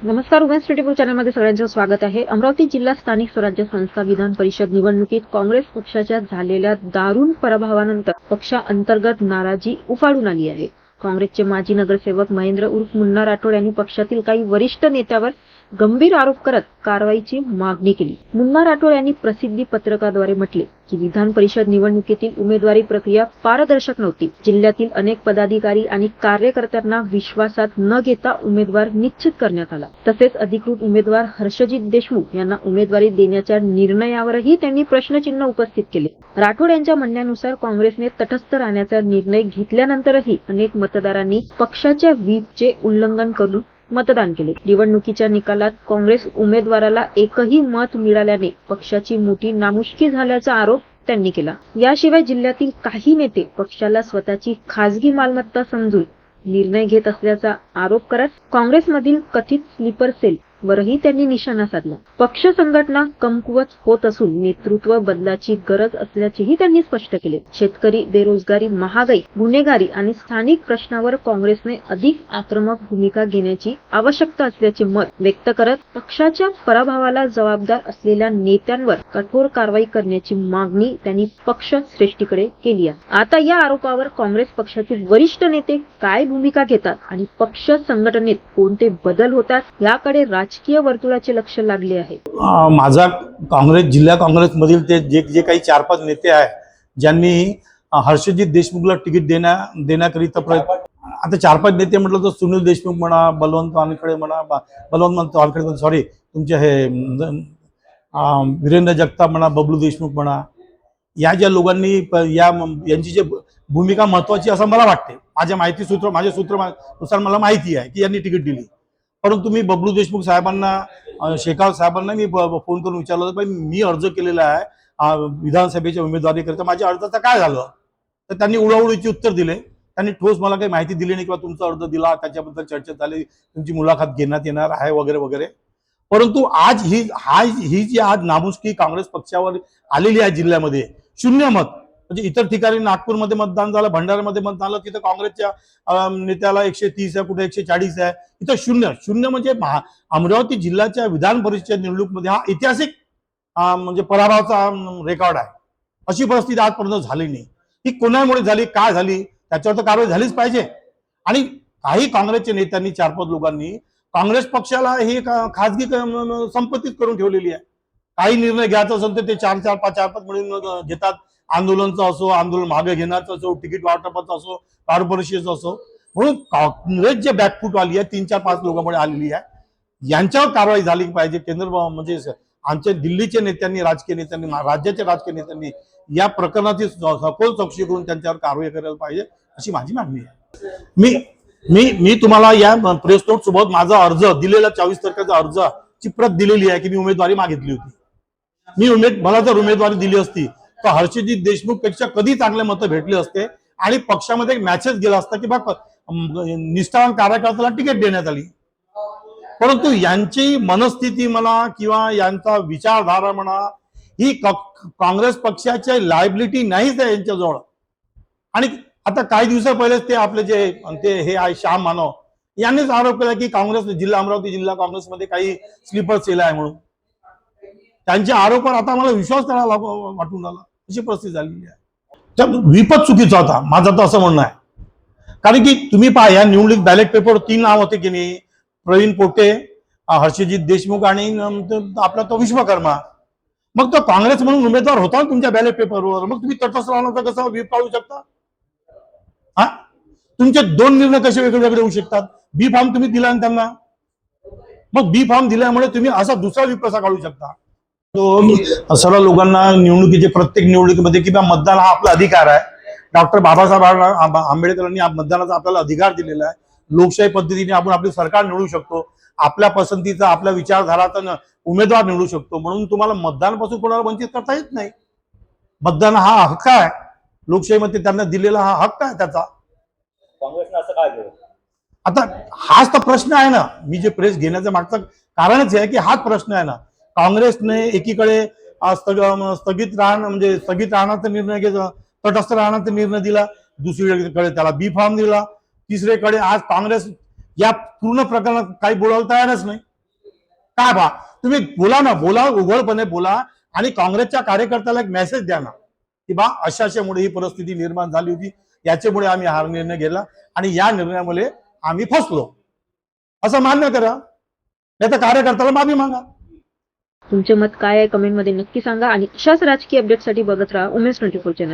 नमस्कार. उमेश 24 चॅनलमध्ये सगळ्यांचं स्वागत आहे. अमरावती जिल्हा स्थानिक स्वराज्य संस्था विधान परिषद निवडणुकीत काँग्रेस पक्षाच्या झालेल्या दारुण पराभवानंतर पक्षांतर्गत नाराजी उफाळून आली आहे. काँग्रेसचे माजी नगरसेवक महेंद्र उर्फ मुन्ना राठोड यांनी पक्षातील काही वरिष्ठ नेत्यावर गंभीर आरोप करत कारवाईची मागणी केली. मुन्ना राठोड यांनी प्रसिद्धी पत्रकाद्वारे म्हटले की विधान परिषद निवडणुकीतील उमेदवारी प्रक्रिया पारदर्शक नव्हती. जिल्ह्यातील अनेक पदाधिकारी आणि कार्यकर्त्यांना विश्वासात न घेता उमेदवार निश्चित करण्यात आला. तसेच अधिकृत उमेदवार हर्षजित देशमुख यांना उमेदवारी देण्याच्या निर्णयावरही त्यांनी प्रश्नचिन्ह उपस्थित केले. राठोड यांच्या म्हणण्यानुसार काँग्रेसने तटस्थ राहण्याचा निर्णय घेतल्यानंतरही अनेक मतदारांनी पक्षाच्या व्हीपचे उल्लंघन करून मतदान केले. निवडणुकीच्या निकालात काँग्रेस उमेदवाराला एकही मत मिळाल्याने पक्षाची मोठी नामुष्की झाल्याचा आरोप त्यांनी केला. याशिवाय जिल्ह्यातील काही नेते पक्षाला स्वतःची खासगी मालमत्ता समजून निर्णय घेत असल्याचा आरोप करत काँग्रेसमधील कथित स्लीपर सेल वरही त्यांनी निशाणा साधला. पक्ष संघटना कमकुवत होत असून नेतृत्व बदलाची गरज असल्याचेही त्यांनी स्पष्ट केले. शेतकरी, बेरोजगारी, महागाई, गुन्हेगारी आणि स्थानिक प्रश्नावर काँग्रेसने अधिक आक्रमक भूमिका घेण्याची आवश्यकता असल्याचे मत व्यक्त करत पक्षाच्या पराभवाला जबाबदार असलेल्या नेत्यांवर कठोर कारवाई करण्याची मागणी त्यांनी पक्ष श्रेष्ठीकडे केली आहे. आता या आरोपावर काँग्रेस पक्षाचे वरिष्ठ नेते काय भूमिका घेतात आणि पक्ष संघटनेत कोणते बदल होतात याकडे राजकीय वर्तुळाचे लक्ष लागले आहे. माझा काँग्रेस जिल्हा काँग्रेसमधील ते जे काही 4-5 नेते आहेत ज्यांनी हर्षजित देशमुखला तिकीट देण्याकरिता आता 4-5 नेते म्हटलं तर सुनील देशमुख म्हणा, बलवंत वानखडे म्हणा, बलवंत वानखडे सॉरी तुमचे हे वीरेंद्र जगताप म्हणा, बबलू देशमुख म्हणा, या ज्या लोकांनी यांची जे भूमिका महत्वाची असं मला वाटते. माझ्या सूत्रानुसार मला माहिती आहे की यांनी तिकीट दिली. परंतु मी बबलू देशमुख साहेबांना, शेखावत साहेबांना मी फोन करून विचारलं होतं, मी अर्ज केलेला आहे विधानसभेच्या उमेदवारीकरिता, माझ्या अर्जाचं काय झालं? तर त्यांनी उडवडीची उत्तर दिले. त्यांनी ठोस मला काही माहिती दिली नाही किंवा तुमचा अर्ज दिला, त्याच्याबद्दल चर्चा झाली, तुमची मुलाखत घेण्यात येणार आहे वगैरे वगैरे. परंतु आज ही जी आज नामुष्की काँग्रेस पक्षावर आलेली आहे जिल्ह्यामध्ये, 0 मत. म्हणजे इतर ठिकाणी नागपूरमध्ये मतदान झालं, भंडाऱ्यामध्ये मतदान झालं, तिथं काँग्रेसच्या नेत्याला 130 आहे, कुठे 140 आहे, इथं 0 म्हणजे अमरावती जिल्ह्याच्या विधान परिषद निवडणुकीमध्ये हा ऐतिहासिक म्हणजे पराभवाचा रेकॉर्ड आहे. अशी परिस्थिती आजपर्यंत झाली नाही. ही कोणामुळे झाली, काय झाली, त्याच्यावर तर कारवाई झालीच पाहिजे. आणि काही काँग्रेसच्या नेत्यांनी 4-5 लोकांनी काँग्रेस पक्षाला ही खासगी संपत्तीच करून ठेवलेली आहे. काही निर्णय घ्यायचा असेल तर ते 4-5 मिळून घेतात. आंदोलनचा असो, आंदोलन मागे घेण्याचं असो, तिकीट वाटपाचं असो, कॉर्पोरेशनचं असो. म्हणून काँग्रेस जे बॅकफूट आली आहे 3-4-5 लोकांमुळे आलेली आहे, यांच्यावर कारवाई झाली पाहिजे. केंद्र म्हणजे आमच्या दिल्लीच्या नेत्यांनी, राजकीय नेत्यांनी, राज्याच्या राजकीय नेत्यांनी या प्रकरणाची सखोल चौकशी करून त्यांच्यावर कारवाई करायला पाहिजे, अशी माझी मागणी आहे. मी तुम्हाला या प्रेस नोट सोबत माझा अर्ज दिलेला 24 तारखेचा अर्जाची प्रत दिलेली आहे की मी उमेदवारी मागितली होती. मला जर उमेदवारी दिली असती तर हर्षजित देशमुख पेक्षा कधी चांगले मतं भेटले असते आणि पक्षामध्ये एक मॅसेज गेला असता की बा निष्ठावान कार्यकर्त्याला तिकीट देण्यात आली. परंतु यांची मनस्थिती म्हणा किंवा यांचा विचारधारा म्हणा ही काँग्रेस पक्षाच्या लायबिलिटी नाहीच आहे यांच्याजवळ. आणि आता काही दिवसा पहिलेच ते आपले जे हे आहे श्याम मानव यांनीच आरोप केला की अमरावती जिल्हा काँग्रेसमध्ये काही स्लीपर सेल आहे म्हणून. त्यांच्या आरोपावर आता मला विश्वास करायला वाटून आला, अशी परिस्थिती झालेली आहे. विपत चुकीचा होता माझं तर असं म्हणणं आहे. कारण की तुम्ही पहा, या निवडणूक बॅलेट पेपर 3 नाव होते की नाही, प्रवीण पोटे, हर्षजित देशमुख आणि आपला तो विश्वकर्मा. मग तो काँग्रेस म्हणून उमेदवार होता तुमच्या बॅलेट पेपरवर, मग तुम्ही तटस्थ राहण्याचा कसं व्हीप काढू शकता? हा, तुमचे 2 निर्णय कसे वेगळे होऊ शकतात? बी फॉर्म तुम्ही दिला ना त्यांना, मग बी फॉर्म दिल्यामुळे तुम्ही असा दुसरा व्हीप कसा काढू शकता? सर्व लोकांना निवडणुकीचे प्रत्येक निवडणुकीमध्ये किंवा मतदान हा आपला अधिकार आहे. डॉक्टर बाबासाहेब आंबेडकरांनी मतदानाचा आपल्याला अधिकार दिलेला आहे. लोकशाही पद्धतीने आपण आपले सरकार निवडू शकतो, आपल्या पसंतीचा, आपल्या विचारधाराचा उमेदवार निवडू शकतो. म्हणून तुम्हाला मतदानापासून कोणाला वंचित करता येत नाही. मतदान हा हक्क आहे, लोकशाहीमध्ये त्यांना दिलेला हा हक्क आहे त्याचा. काँग्रेसने असं काय केलं? आता हाच तर प्रश्न आहे ना. मी जे प्रेस घेण्याचं मागचं कारणच आहे की हाच प्रश्न आहे ना. काँग्रेसने एकीकडे स्थगित राहण्याचा निर्णय घेतला, तटस्थ राहण्याचा निर्णय दिला, दुसरीकडे त्याला बी फॉर्म दिला, तिसरीकडे आज काँग्रेस या पूर्ण प्रकरणात काही बोलायला तयारच नाही. काय बा तुम्ही बोला ना, बोला, उघडपणे बोला आणि काँग्रेसच्या कार्यकर्त्याला एक मेसेज द्या ना की बा अशामुळे ही परिस्थिती निर्माण झाली होती, याच्यामुळे आम्ही हा निर्णय घेतला आणि या निर्णयामुळे आम्ही फसलो असं मान्य करा, नाही तर कार्यकर्त्याला माफी मागा. तुमचे मत काय आहे कमेंटमध्ये नक्की सांगा आणि अशाच राजकीय अपडेटसाठी बघत राहा उमेश 24 चॅनल.